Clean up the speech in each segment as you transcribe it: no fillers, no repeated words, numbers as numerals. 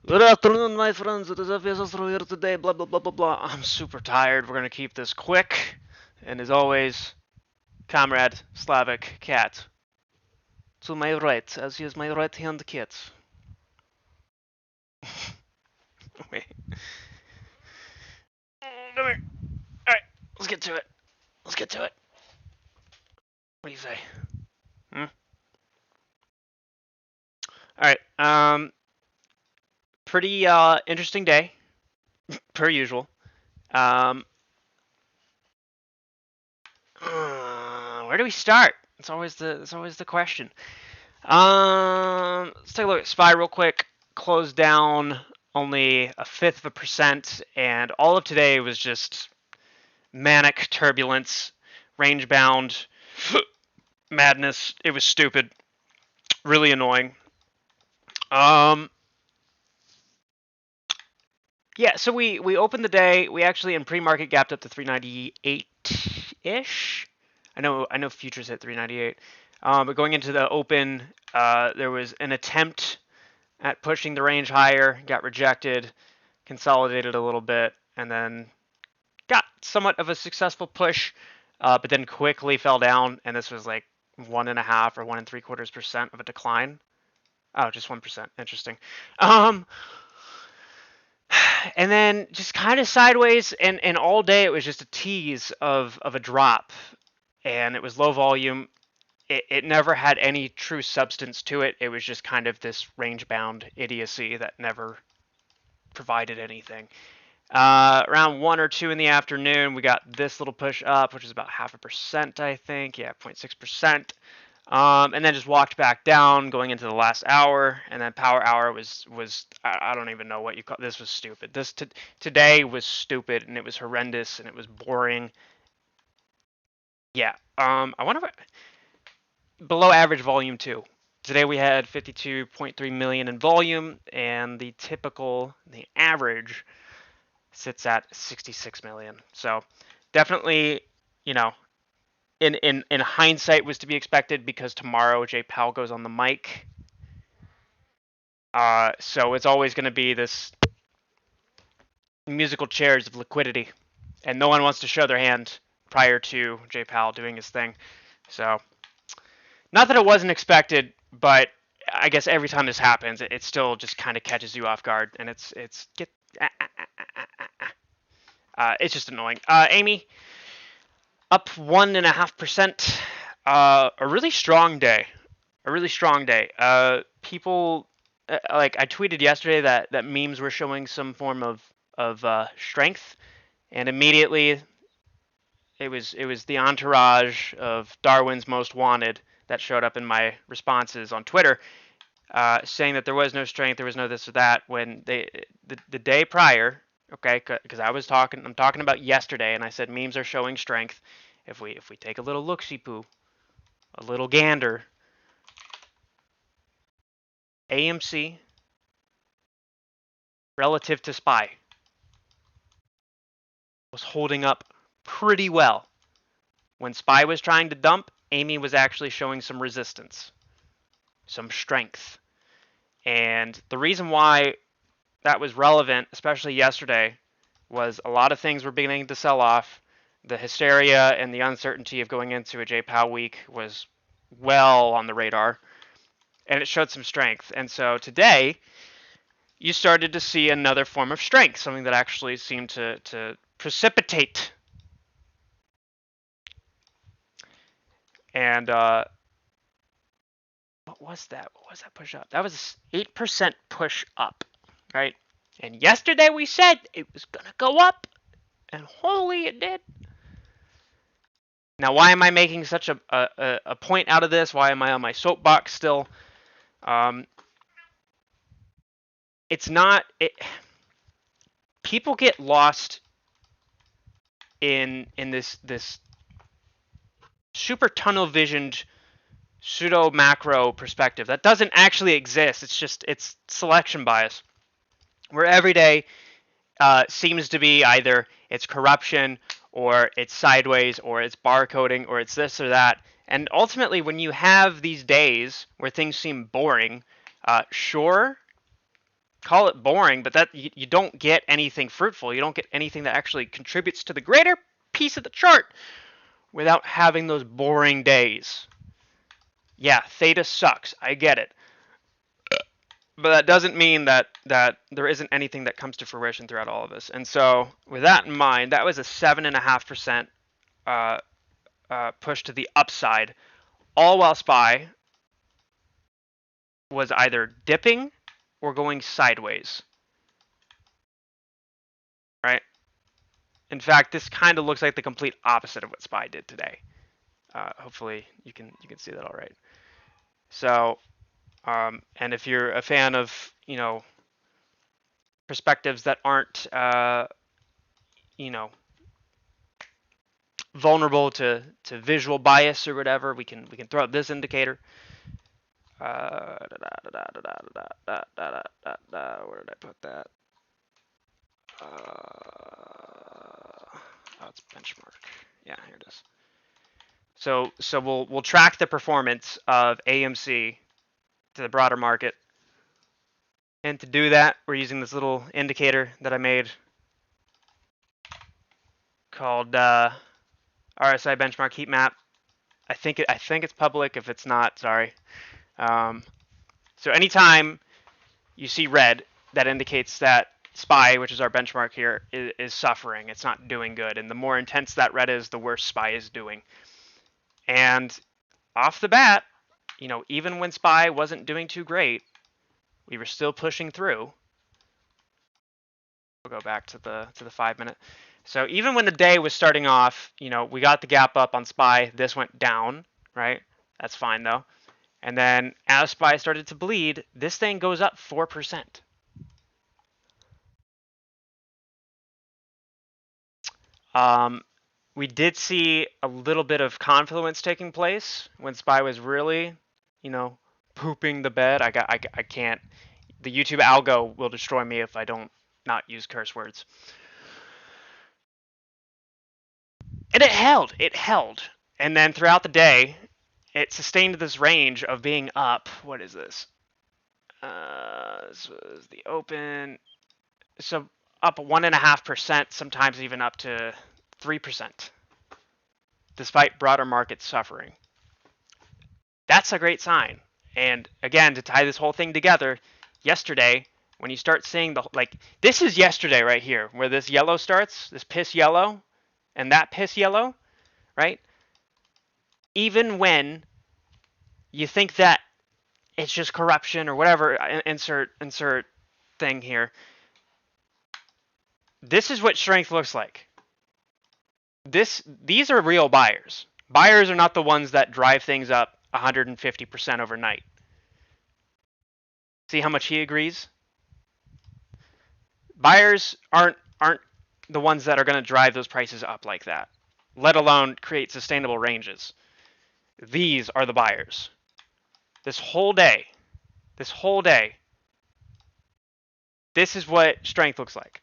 Good afternoon, my friends. It is FSS here today. Blah blah blah blah blah. I'm super tired. We're gonna keep this quick. And as always, comrade Slavic cat to my right, as he is my right hand cat. Wait. Come here. All right, let's get to it. Let's get to it. What do you say? Hmm? All right. Pretty interesting day, per usual. Where do we start? It's always the question. Let's take a look at SPY real quick. Closed down only 0.5%, and all of today was just manic turbulence, range bound madness. It was stupid, really annoying. Yeah, so we opened the day. We actually in pre-market gapped up to 398-ish. I know futures hit 398. But going into the open, there was an attempt at pushing the range higher, got rejected, consolidated a little bit, and then got somewhat of a successful push, but then quickly fell down, and this was like 1.5 or 1.75% of a decline. Oh, just 1%. Interesting. And then just kind of sideways, and all day it was just a tease of a drop, and it was low volume. It never had any true substance to it. It was just kind of this range-bound idiocy that never provided anything. Around 1 or 2 in the afternoon, we got this little push up, which is about 0.5%, I think. Yeah, 0.6%. And then just walked back down going into the last hour, and then power hour was I don't even know what you call this. Was stupid. Today was stupid, and it was horrendous, and it was boring. Yeah. I wonder what below average volume too. Today we had 52.3 million in volume, and the average sits at 66 million. So definitely, you know, in hindsight was to be expected because tomorrow Jay Powell goes on the mic. So it's always going to be this musical chairs of liquidity, and no one wants to show their hand prior to Jay Powell doing his thing. So not that it wasn't expected, but I guess every time this happens, it still just kind of catches you off guard, and it's just annoying. Amy, up 1.5%. A really strong day. People like I tweeted yesterday that memes were showing some form of strength, and immediately it was the entourage of Darwin's Most Wanted that showed up in my responses on Twitter, saying that there was no strength, there was no this or that. When the day prior, okay, because I'm talking about yesterday, and I said memes are showing strength. If we take a little look-see poo, a little gander, AMC relative to SPY was holding up pretty well. When SPY was trying to dump, Amy was actually showing some resistance, some strength. And the reason why that was relevant, especially yesterday, was a lot of things were beginning to sell off. The hysteria and the uncertainty of going into a J Powell week was well on the radar, and it showed some strength. And so today, you started to see another form of strength, something that actually seemed to precipitate. And what was that? What was that push up? That was 8% push up, right? And yesterday we said it was going to go up, and holy, it did. Now, why am I making such a point out of this? Why am I on my soapbox still? It's not... People get lost in this super tunnel-visioned pseudo macro perspective that doesn't actually exist. It's selection bias, where every day seems to be either it's corruption or it's sideways or it's barcoding or it's this or that. And ultimately, when you have these days where things seem boring, sure, call it boring, but that you don't get anything fruitful. You don't get anything that actually contributes to the greater piece of the chart without having those boring days. Yeah, theta sucks. I get it. But that doesn't mean that there isn't anything that comes to fruition throughout all of this. And so with that in mind, that was a 7.5% push to the upside, all while SPY was either dipping or going sideways. Right? In fact, this kind of looks like the complete opposite of what SPY did today. Hopefully you can see that all right. So, and if you're a fan of, perspectives that aren't, vulnerable to visual bias or whatever, we can throw out this indicator. Where did I put that? Oh, it's benchmark. Yeah, here it is. So we'll track the performance of AMC to the broader market. And to do that, we're using this little indicator that I made called RSI benchmark heat map. I think it's public. If it's not, sorry. So anytime you see red, that indicates that SPY, which is our benchmark here, is suffering. It's not doing good. And the more intense that red is, the worse SPY is doing. And off the bat, even when SPY wasn't doing too great, we were still pushing through. We'll go back to the 5 minute. So even when the day was starting off, we got the gap up on SPY. This went down, right? That's fine though. And then as SPY started to bleed, this thing goes up 4%. We did see a little bit of confluence taking place when SPY was really, pooping the bed. I can't. The YouTube algo will destroy me if I don't not use curse words. And it held. And then throughout the day, it sustained this range of being up. What is this? This was the open. So up 1.5%, sometimes even up to 3%, despite broader market suffering. That's a great sign. And again, to tie this whole thing together, yesterday, when you start seeing this is yesterday right here, where this yellow starts, this piss yellow, and that piss yellow, right? Even when you think that it's just corruption or whatever, insert thing here, this is what strength looks like. These are real buyers. Buyers are not the ones that drive things up 150% overnight. See how much he agrees? Buyers aren't the ones that are going to drive those prices up like that, let alone create sustainable ranges. These are the buyers. This whole day, this is what strength looks like.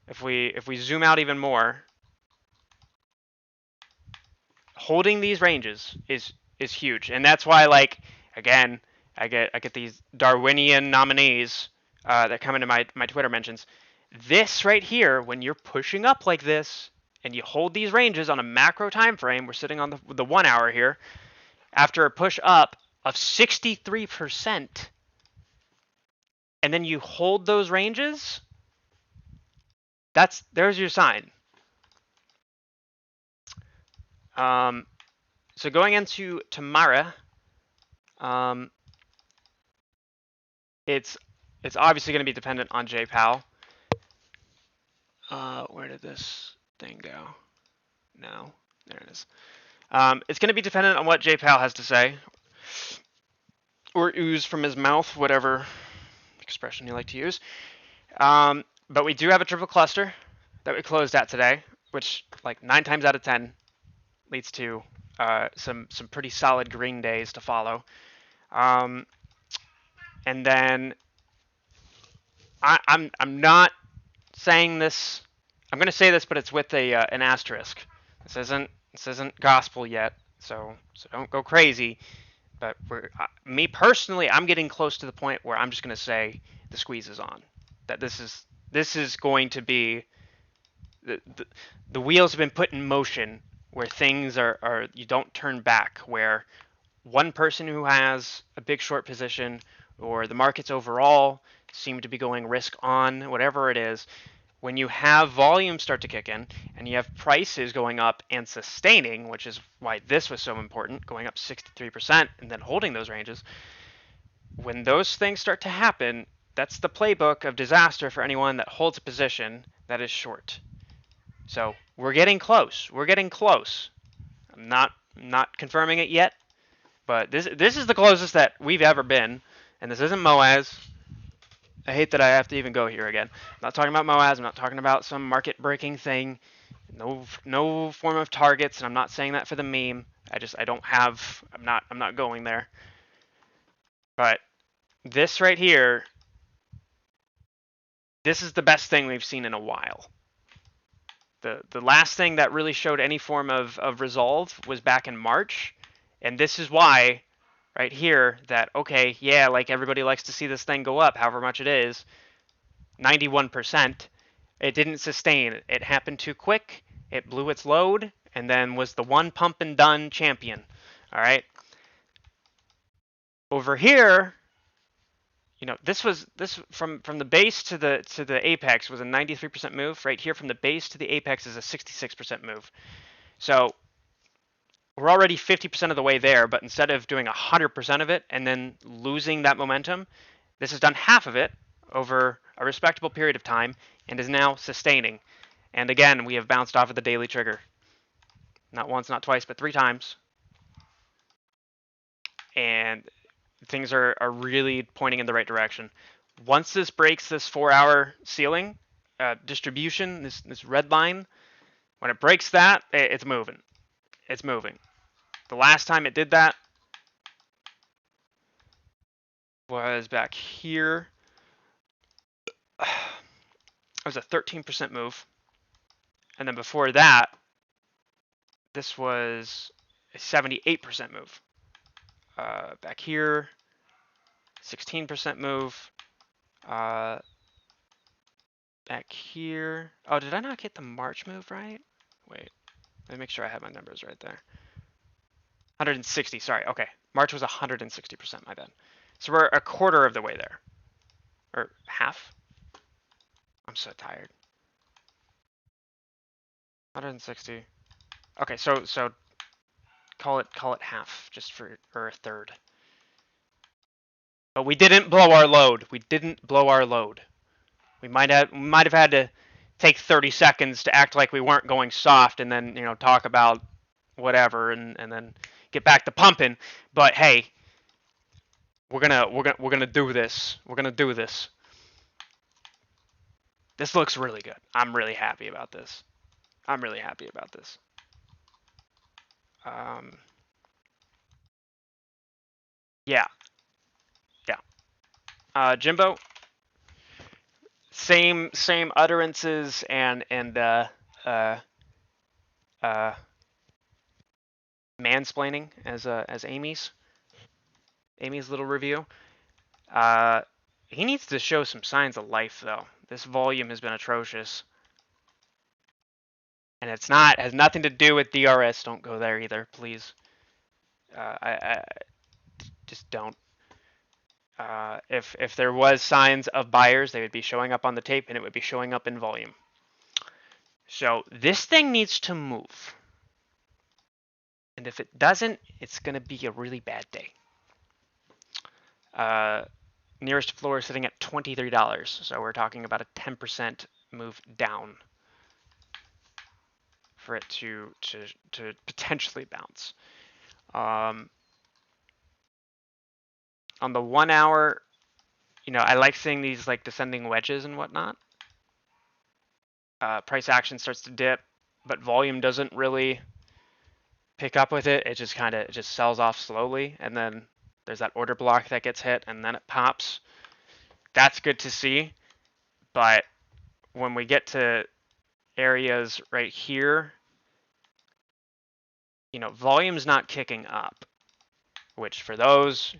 If we zoom out even more, holding these ranges is huge, and that's why, again, I get these Darwinian nominees that come into my Twitter mentions. This right here, when you're pushing up like this and you hold these ranges on a macro time frame, we're sitting on the 1 hour here, after a push up of 63%, and then you hold those ranges, there's your sign. So going into tomorrow, it's obviously going to be dependent on Jay Powell. Where did this thing go? No, there it is. It's going to be dependent on what Jay Powell has to say, or ooze from his mouth, whatever expression you like to use. But we do have a triple cluster that we closed at today, which 9 times out of 10 leads to some pretty solid green days to follow. And then I'm not saying this. I'm going to say this, but it's with an asterisk. This isn't gospel yet, so don't go crazy. But me personally, I'm getting close to the point where I'm just going to say the squeeze is on. That this is going to be the wheels have been put in motion where things are you don't turn back, where one person who has a big short position or the markets overall seem to be going risk on, whatever it is, when you have volume start to kick in and you have prices going up and sustaining, which is why this was so important, going up 63% and then holding those ranges, when those things start to happen, that's the playbook of disaster for anyone that holds a position that is short. So we're getting close. We're getting close. I'm not confirming it yet, but this is the closest that we've ever been, and this isn't MOAS. I hate that I have to even go here again. I'm not talking about MOAS. I'm not talking about some market-breaking thing. No form of targets, and I'm not saying that for the meme. I don't have. I'm not going there. But this right here, this is the best thing we've seen in a while. The last thing that really showed any form of resolve was back in March, and this is why right here that, okay, yeah, like everybody likes to see this thing go up however much it is, 91%, it didn't sustain. It happened too quick, it blew its load, and then was the one pump and done champion. All right, over here, you know, this from the base to the apex was a 93% move. Right here from the base to the apex is a 66% move. So we're already 50% of the way there, but instead of doing 100% of it and then losing that momentum, this has done half of it over a respectable period of time and is now sustaining. And again, we have bounced off of the daily trigger. Not once, not twice, but 3 times. And things are really pointing in the right direction. Once this breaks this 4-hour ceiling distribution, this red line, when it breaks that, it's moving. It's moving. The last time it did that was back here. It was a 13% move. And then before that, this was a 78% move. Back here, 16% move. Back here. Oh, did I not get the March move right? Wait, let me make sure I have my numbers right there. 160, sorry, okay. March was 160%, my bad. So we're a quarter of the way there. Or half. I'm so tired. 160. Okay, so call it half, just for, or a third. But we didn't blow our load. We didn't blow our load. We might have had to take 30 seconds to act like we weren't going soft and then, you know, talk about whatever and then get back to pumping. But hey, we're gonna do this. We're gonna do this. This looks really good. I'm really happy about this. I'm really happy about this. Yeah. Jimbo, same utterances and mansplaining as Amy's little review. He needs to show some signs of life though. This volume has been atrocious. And has nothing to do with DRS. Don't go there either, please. I just don't. If there was signs of buyers, they would be showing up on the tape and it would be showing up in volume. So this thing needs to move. And if it doesn't, it's going to be a really bad day. Nearest floor is sitting at $23. So we're talking about a 10% move down for it to potentially bounce. On the 1 hour, you know, I like seeing these like descending wedges and whatnot. Price action starts to dip, but volume doesn't really pick up with it. It just sells off slowly, and then there's that order block that gets hit, and then it pops. That's good to see, but when we get to areas right here, you know, volume's not kicking up. which for those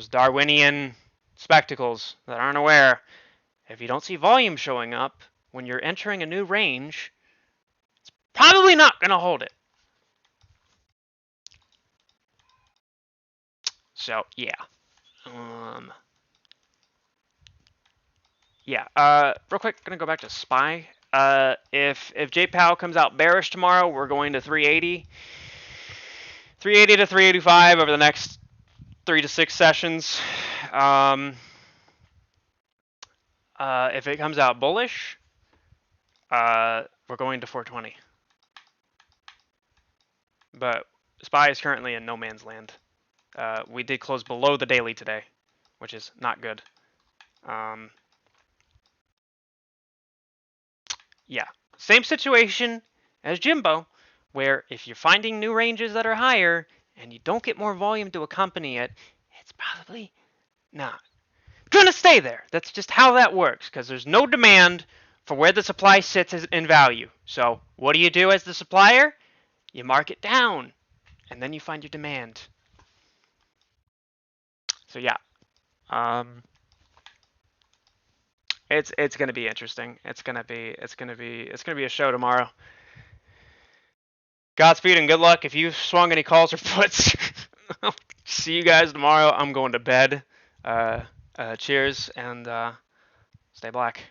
Darwinian spectacles that aren't aware, if you don't see volume showing up when you're entering a new range, it's probably not going to hold it. So, yeah. Real quick, gonna go back to SPY. If JPOW comes out bearish tomorrow, we're going to 380. 380 to 385 over the next 3 to 6 sessions. If it comes out bullish, we're going to 420. But SPY is currently in no man's land. We did close below the daily today, which is not good. Yeah, same situation as Jimbo, where if you're finding new ranges that are higher and you don't get more volume to accompany it, it's probably not gonna stay there. That's just how that works, because there's no demand for where the supply sits in value. So what do you do as the supplier? You mark it down, and then you find your demand. So yeah, it's gonna be interesting. It's gonna be a show tomorrow. Godspeed and good luck. If you swung any calls or puts, see you guys tomorrow. I'm going to bed. Cheers and stay black.